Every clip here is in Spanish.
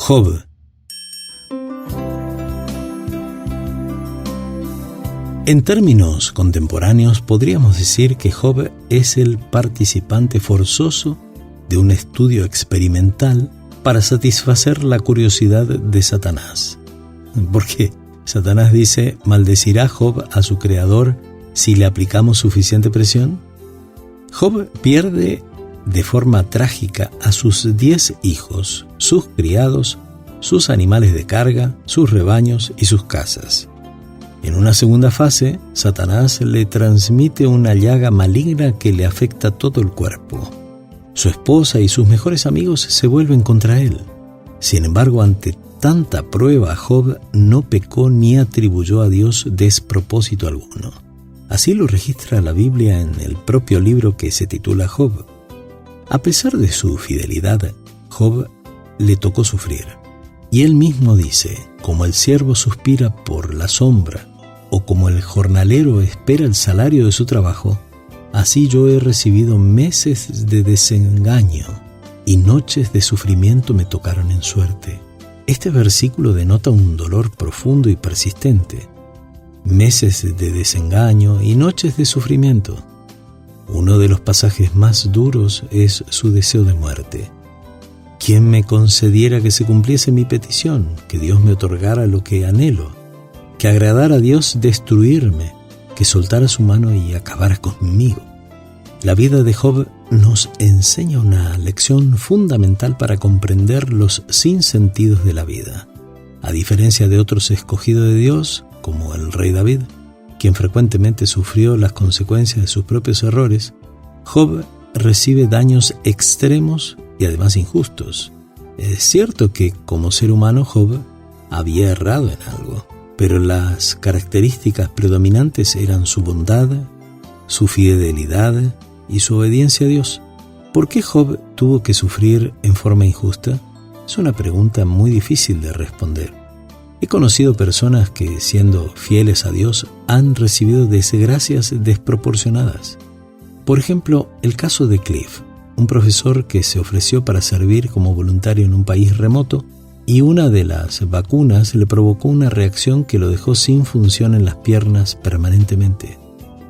Job. En términos contemporáneos, podríamos decir que Job es el participante forzoso de un estudio experimental para satisfacer la curiosidad de Satanás. Porque Satanás dice: ¿maldecirá Job a su creador si le aplicamos suficiente presión? Job pierde de forma trágica a sus 10 hijos, sus criados, sus animales de carga, sus rebaños y sus casas. En una segunda fase, Satanás le transmite una llaga maligna que le afecta todo el cuerpo. Su esposa y sus mejores amigos se vuelven contra él. Sin embargo, ante tanta prueba, Job no pecó ni atribuyó a Dios despropósito alguno. Así lo registra la Biblia en el propio libro que se titula Job. A pesar de su fidelidad, Job le tocó sufrir. Y él mismo dice: como el siervo suspira por la sombra, o como el jornalero espera el salario de su trabajo, así yo he recibido meses de desengaño y noches de sufrimiento me tocaron en suerte. Este versículo denota un dolor profundo y persistente. Meses de desengaño y noches de sufrimiento. Uno de los pasajes más duros es su deseo de muerte. ¿Quién me concediera que se cumpliese mi petición, que Dios me otorgara lo que anhelo, que agradara a Dios destruirme, que soltara su mano y acabara conmigo? La vida de Job nos enseña una lección fundamental para comprender los sinsentidos de la vida. A diferencia de otros escogidos de Dios, como el rey David, quien frecuentemente sufrió las consecuencias de sus propios errores, Job recibe daños extremos y además injustos. Es cierto que como ser humano Job había errado en algo, pero las características predominantes eran su bondad, su fidelidad y su obediencia a Dios. ¿Por qué Job tuvo que sufrir en forma injusta? Es una pregunta muy difícil de responder. He conocido personas que, siendo fieles a Dios, han recibido desgracias desproporcionadas. Por ejemplo, el caso de Cliff, un profesor que se ofreció para servir como voluntario en un país remoto, y una de las vacunas le provocó una reacción que lo dejó sin función en las piernas permanentemente.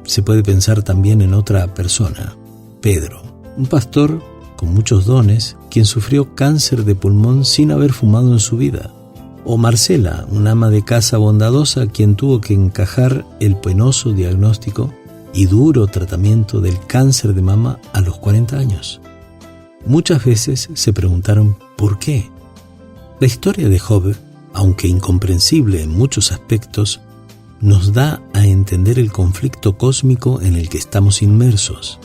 Se puede pensar también en otra persona, Pedro, un pastor con muchos dones, quien sufrió cáncer de pulmón sin haber fumado en su vida. O Marcela, una ama de casa bondadosa, quien tuvo que encajar el penoso diagnóstico y duro tratamiento del cáncer de mama a los 40 años. Muchas veces se preguntaron ¿por qué? La historia de Job, aunque incomprensible en muchos aspectos, nos da a entender el conflicto cósmico en el que estamos inmersos.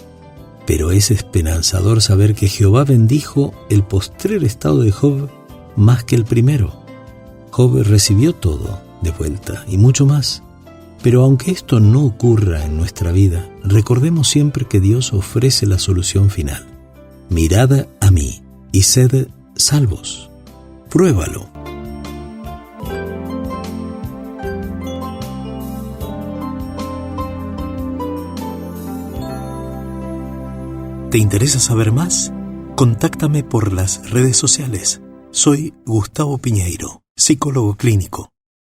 Pero es esperanzador saber que Jehová bendijo el postrer estado de Job más que el primero. Job recibió todo de vuelta y mucho más. Pero aunque esto no ocurra en nuestra vida, recordemos siempre que Dios ofrece la solución final. Mirad a mí y sed salvos. Pruébalo. ¿Te interesa saber más? Contáctame por las redes sociales. Soy Gustavo Piñeiro, psicólogo clínico.